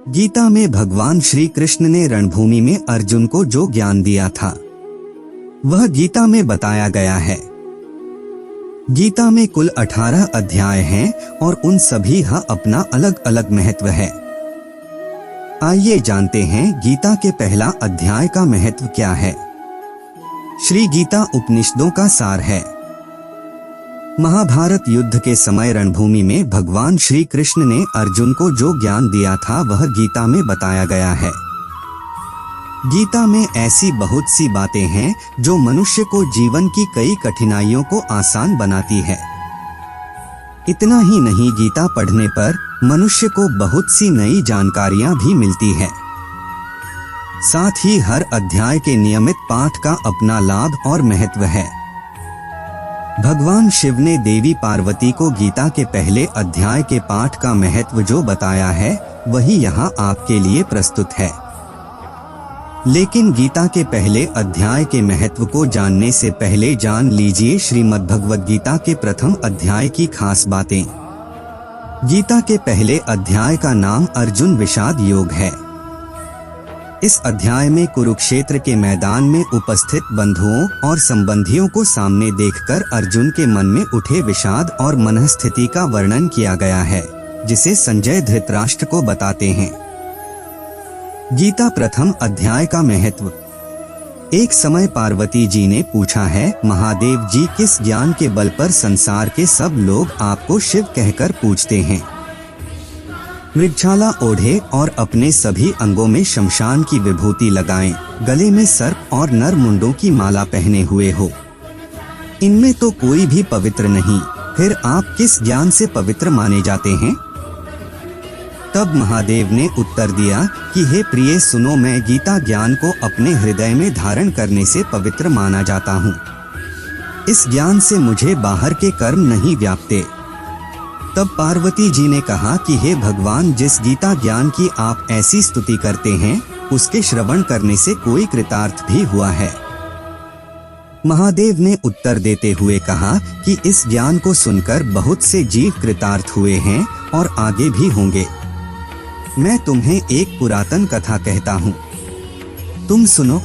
गीता में भगवान श्री कृष्ण ने रणभूमि में अर्जुन को जो ज्ञान दिया था वह गीता में बताया गया है। गीता में कुल 18 अध्याय हैं और उन सभी का अपना अलग अलग महत्व है। आइए जानते हैं गीता के पहला अध्याय का महत्व क्या है। श्री गीता उपनिषदों का सार है। महाभारत युद्ध के समय रणभूमि में भगवान श्री कृष्ण ने अर्जुन को जो ज्ञान दिया था वह गीता में बताया गया है। गीता में ऐसी बहुत सी बातें हैं जो मनुष्य को जीवन की कई कठिनाइयों को आसान बनाती है। इतना ही नहीं, गीता पढ़ने पर मनुष्य को बहुत सी नई जानकारियां भी मिलती है। साथ ही हर अध्याय के नियमित पाठ का अपना लाभ और महत्व है। भगवान शिव ने देवी पार्वती को गीता के पहले अध्याय के पाठ का महत्व जो बताया है वही यहाँ आपके लिए प्रस्तुत है। लेकिन गीता के पहले अध्याय के महत्व को जानने से पहले जान लीजिए श्रीमद्भगवद गीता के प्रथम अध्याय की खास बातें। गीता के पहले अध्याय का नाम अर्जुन विषाद योग है। इस अध्याय में कुरुक्षेत्र के मैदान में उपस्थित बंधुओं और संबंधियों को सामने देखकर अर्जुन के मन में उठे विषाद और मनस्थिति का वर्णन किया गया है, जिसे संजय धृतराष्ट्र को बताते हैं। गीता प्रथम अध्याय का महत्व। एक समय पार्वती जी ने पूछा है, महादेव जी, किस ज्ञान के बल पर संसार के सब लोग आपको शिव कहकर पूजते हैं? मृगछाला ओढ़े और अपने सभी अंगों में शमशान की विभूति लगाएं, गले में सर्प और नर मुंडों की माला पहने हुए हो। इनमें तो कोई भी पवित्र नहीं, फिर आप किस ज्ञान से पवित्र माने जाते हैं? तब महादेव ने उत्तर दिया कि हे प्रिय सुनो, मैं गीता ज्ञान को अपने हृदय में धारण करने से पवित्र माना जाता हूँ। इस ज्ञान से मुझे बाहर के कर्म नहीं व्यापते। तब पार्वती जी ने कहा कि हे भगवान, जिस गीता ज्ञान की आप ऐसी स्तुति करते हैं उसके श्रवण करने से कोई कृतार्थ भी हुआ है? महादेव ने उत्तर देते हुए कहा कि इस ज्ञान को सुनकर बहुत से जीव कृतार्थ हुए हैं और आगे भी होंगे। मैं तुम्हें एक पुरातन कथा कहता हूँ, तुम सुनो।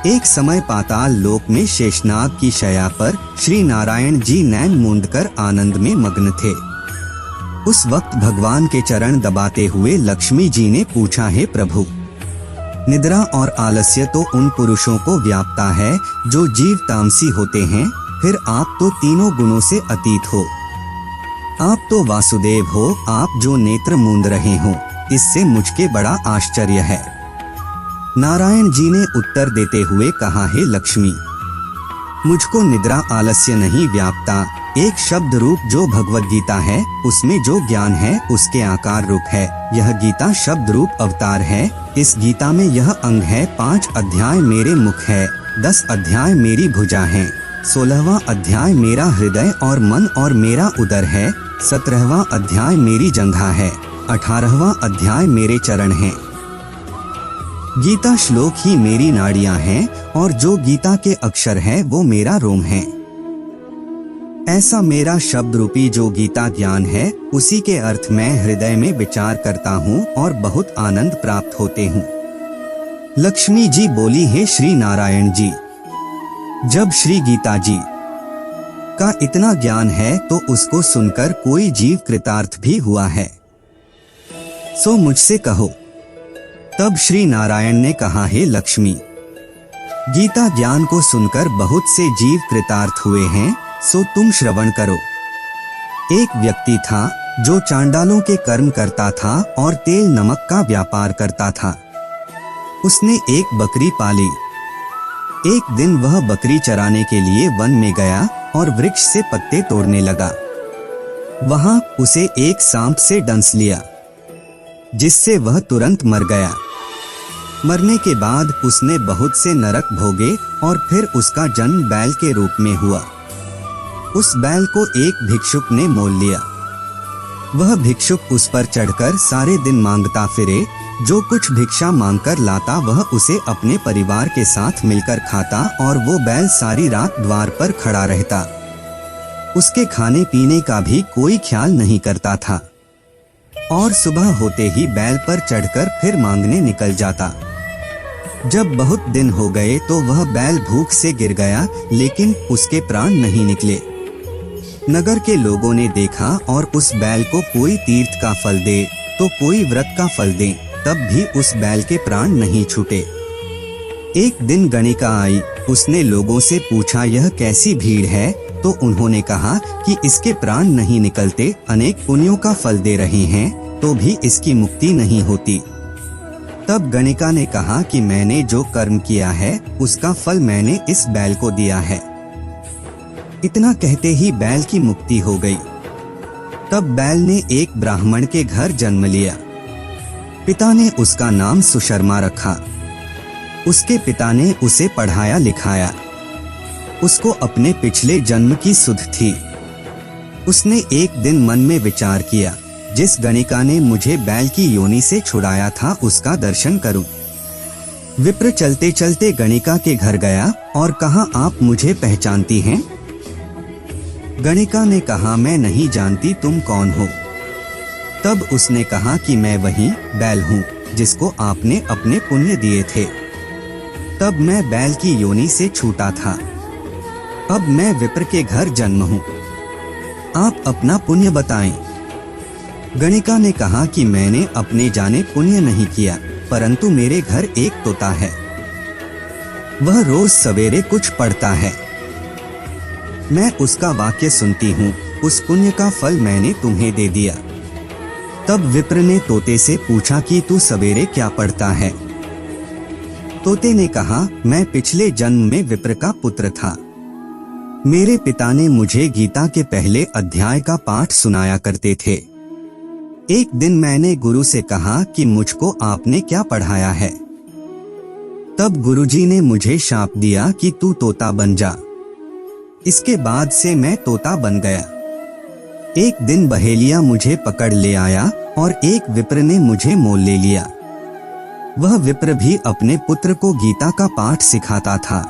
एक समय पाताल लोक में शेषनाग की शैया पर श्री नारायण जी नैन मूंदकर आनंद में मग्न थे। उस वक्त भगवान के चरण दबाते हुए लक्ष्मी जी ने पूछा, हे प्रभु, निद्रा और आलस्य तो उन पुरुषों को व्यापता है जो जीव तामसी होते हैं, फिर आप तो तीनों गुणों से अतीत हो। आप तो वासुदेव हो, आप जो नेत्र मूंद रहे हो, इससे मुझके बड़ा आश्चर्य है। नारायण जी ने उत्तर देते हुए कहा, हे लक्ष्मी, मुझको निद्रा आलस्य नहीं व्यापता। एक शब्द रूप जो भगवद गीता है उसमें जो ज्ञान है उसके आकार रूप है। यह गीता शब्द रूप अवतार है। इस गीता में यह अंग है। 5 अध्याय मेरे मुख है, 10 अध्याय मेरी भुजा है, 16वां अध्याय मेरा हृदय और मन और मेरा उदर है, 17वां अध्याय मेरी जंघा है, 18वां अध्याय मेरे चरण हैं। गीता श्लोक ही मेरी नाड़ियां हैं और जो गीता के अक्षर है वो मेरा रोम है। ऐसा मेरा शब्द रूपी जो गीता ज्ञान है उसी के अर्थ मैं हृदय में विचार करता हूँ और बहुत आनंद प्राप्त होते हूँ। लक्ष्मी जी बोली, हे श्री नारायण जी, जब श्री गीता जी का इतना ज्ञान है तो उसको सुनकर कोई जीव कृतार्थ भी हुआ है, सो मुझसे कहो। तब श्री नारायण ने कहा, हे लक्ष्मी, गीता ज्ञान को सुनकर बहुत से जीव कृतार्थ हुए हैं, सो तुम श्रवण करो। एक व्यक्ति था जो चांडालों के कर्म करता था और तेल नमक का व्यापार करता था। उसने एक बकरी पाली। एक दिन वह बकरी चराने के लिए वन में गया और वृक्ष से पत्ते तोड़ने लगा। वहां उसे एक सांप से डंस लिया, जिससे वह तुरंत मर गया। मरने के बाद उसने बहुत से नरक भोगे और फिर उसका जन्म बैल के रूप में हुआ। उस बैल को एक भिक्षुक ने मोल लिया। वह भिक्षुक उस पर चढ़कर सारे दिन मांगता फिरे। जो कुछ भिक्षा मांगकर लाता वह उसे अपने परिवार के साथ मिलकर खाता और वो बैल सारी रात द्वार पर खड़ा रहता। उसके खाने पीने का भी कोई ख्याल नहीं करता था। और सुबह होते ही बैल पर चढ़कर फिर मांगने निकल जाता। जब बहुत दिन हो गए तो वह बैल भूख से गिर गया, लेकिन उसके प्राण नहीं निकले। नगर के लोगों ने देखा और उस बैल को कोई तीर्थ का फल दे तो कोई व्रत का फल दे, तब भी उस बैल के प्राण नहीं छूटे। एक दिन गणिका आई, उसने लोगों से पूछा यह कैसी भीड़ है, तो उन्होंने कहा कि इसके प्राण नहीं निकलते, अनेक पुण्यों का फल दे रहे हैं तो भी इसकी मुक्ति नहीं होती। तब गणिका ने कहा कि मैंने जो कर्म किया है उसका फल मैंने इस बैल को दिया है। इतना कहते ही बैल की मुक्ति हो गई। तब बैल ने एक ब्राह्मण के घर जन्म लिया। पिता ने उसका नाम सुशर्मा रखा। उसके पिता ने उसे पढ़ाया लिखाया। उसको अपने पिछले जन्म की सुध थी। उसने एक दिन मन में विचार किया, जिस गणिका ने मुझे बैल की योनि से छुड़ाया था उसका दर्शन करूं। विप्र चलते चलते गणिका के घर गया और कहा, आप मुझे पहचानती हैं? गणिका ने कहा, मैं नहीं जानती, तुम कौन हो? तब उसने कहा कि मैं वही बैल हूँ जिसको आपने अपने पुण्य दिए थे। तब मैं बैल की योनि से छूटा था। अब मैं विप्र के घर जन्म हूँ। आप अपना पुण्य बताएं। गणिका ने कहा कि मैंने अपने जाने पुण्य नहीं किया, परंतु मेरे घर एक तोता है। वह रोज सवेरे कुछ पढ़ता है। मैं उसका वाक्य सुनती हूँ, उस पुण्य का फल मैंने तुम्हें दे दिया। तब विप्र ने तोते से पूछा कि तू सवेरे क्या पढ़ता है? तोते ने कहा, मैं पिछले जन्म में विप्र का पुत्र था। मेरे पिता ने मुझे गीता के पहले अध्याय का पाठ सुनाया करते थे। एक दिन मैंने गुरु से कहा कि मुझको आपने क्या पढ़ाया है। तब गुरुजी ने मुझे शाप दिया कि तू तोता बन जा। इसके बाद से मैं तोता बन गया। एक दिन बहेलिया मुझे पकड़ ले आया और एक विप्र ने मुझे मोल ले लिया। वह विप्र भी अपने पुत्र को गीता का पाठ सिखाता था।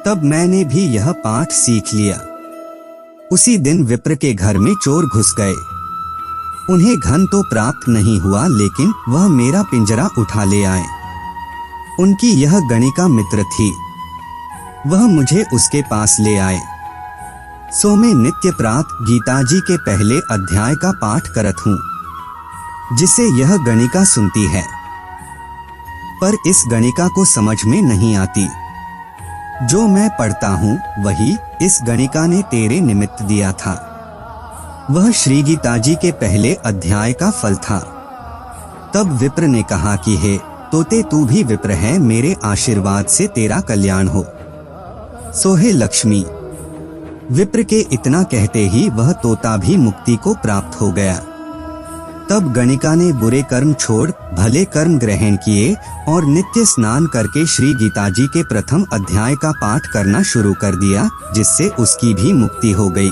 तब मैंने भी यह पाठ सीख लिया। उसी दिन विप्र के घर में चोर घुस गए। उन्हें धन तो प्राप्त नहीं हुआ, लेकिन वह मेरा पिंजरा उठा ले आए। उनकी यह गणिका मित्र थी। वह मुझे उसके पास ले आए। सो मैं नित्य प्रातः गीता जी के पहले अध्याय का पाठ करत हूँ, जिसे यह गणिका सुनती है। पर इस गणिका को समझ में नहीं आती। जो मैं पढ़ता हूँ वही इस गणिका ने तेरे निमित्त दिया था। वह श्री गीता जी के पहले अध्याय का फल था। तब विप्र ने कहा कि हे तोते, तू भी विप्र है, मेरे आशीर्वाद से तेरा कल्याण हो। सोहे लक्ष्मी। विप्र के इतना कहते ही वह तोता भी मुक्ति को प्राप्त हो गया। तब गणिका ने बुरे कर्म छोड़ भले कर्म ग्रहण किए और नित्य स्नान करके श्री गीता जी के प्रथम अध्याय का पाठ करना शुरू कर दिया, जिससे उसकी भी मुक्ति हो गई।